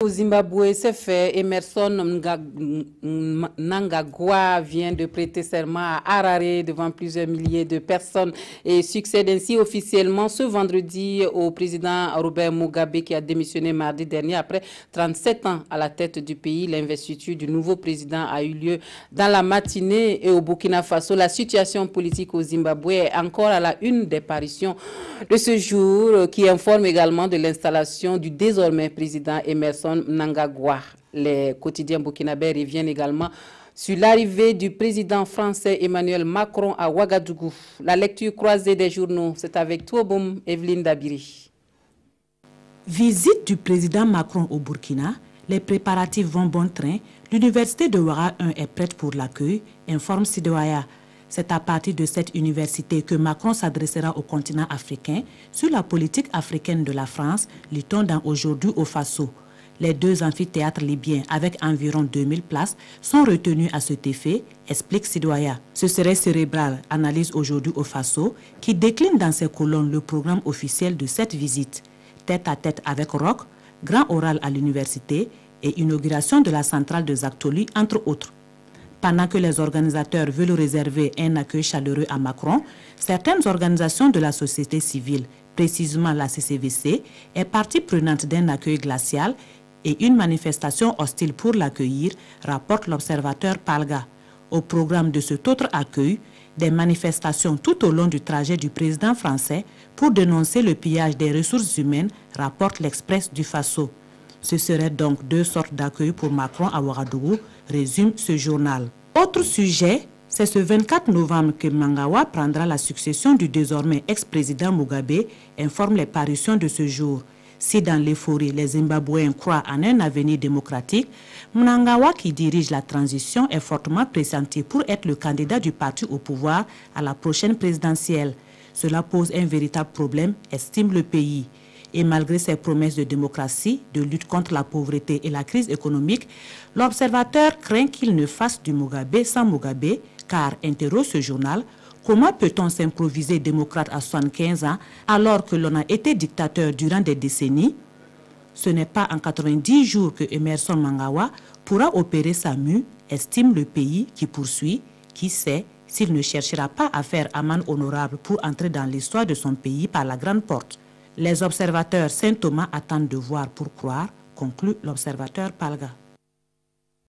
Au Zimbabwe, c'est fait. Emerson Mnangagwa vient de prêter serment à Harare devant plusieurs milliers de personnes et succède ainsi officiellement ce vendredi au président Robert Mugabe qui a démissionné mardi dernier après 37 ans à la tête du pays. L'investiture du nouveau président a eu lieu dans la matinée et au Burkina Faso. La situation politique au Zimbabwe est encore à la une des parutions de ce jour qui informe également de l'installation du désormais président Emerson Mnangagwa. Les quotidiens burkinabés reviennent également sur l'arrivée du président français Emmanuel Macron à Ouagadougou. La lecture croisée des journaux, c'est avec Touoboum, Evelyne Dabiri. Visite du président Macron au Burkina, les préparatifs vont bon train. L'université de Ouara 1 est prête pour l'accueil, informe Sidouaya. C'est à partir de cette université que Macron s'adressera au continent africain sur la politique africaine de la France, lit-on dans Aujourd'hui au Faso. Les deux amphithéâtres libyens avec environ 2000 places sont retenus à cet effet, explique Sidouaya. Ce serait cérébral, analyse Aujourd'hui au Faso, qui décline dans ses colonnes le programme officiel de cette visite. Tête à tête avec Roch, grand oral à l'université et inauguration de la centrale de Zactoli, entre autres. Pendant que les organisateurs veulent réserver un accueil chaleureux à Macron, certaines organisations de la société civile, précisément la CCVC, est partie prenante d'un accueil glacial et une manifestation hostile pour l'accueillir, rapporte l'observateur Palga. Au programme de cet autre accueil, des manifestations tout au long du trajet du président français pour dénoncer le pillage des ressources humaines, rapporte l'Express du Faso. Ce serait donc deux sortes d'accueil pour Macron à Ouagadougou, résume ce journal. Autre sujet, c'est ce 24 novembre que Mnangagwa prendra la succession du désormais ex-président Mugabe, informe les parutions de ce jour. Si dans l'euphorie, les Zimbabwéens croient en un avenir démocratique, Mnangagwa, qui dirige la transition, est fortement pressenti pour être le candidat du parti au pouvoir à la prochaine présidentielle. Cela pose un véritable problème, estime le pays. Et malgré ses promesses de démocratie, de lutte contre la pauvreté et la crise économique, l'observateur craint qu'il ne fasse du Mugabe sans Mugabe, car, interroge ce journal, comment peut-on s'improviser démocrate à 75 ans alors que l'on a été dictateur durant des décennies? Ce n'est pas en 90 jours que Emerson Mnangagwa pourra opérer sa mue, estime le pays qui poursuit, qui sait s'il ne cherchera pas à faire amende honorable pour entrer dans l'histoire de son pays par la grande porte. Les observateurs Saint-Thomas attendent de voir pour croire, conclut l'observateur Palga.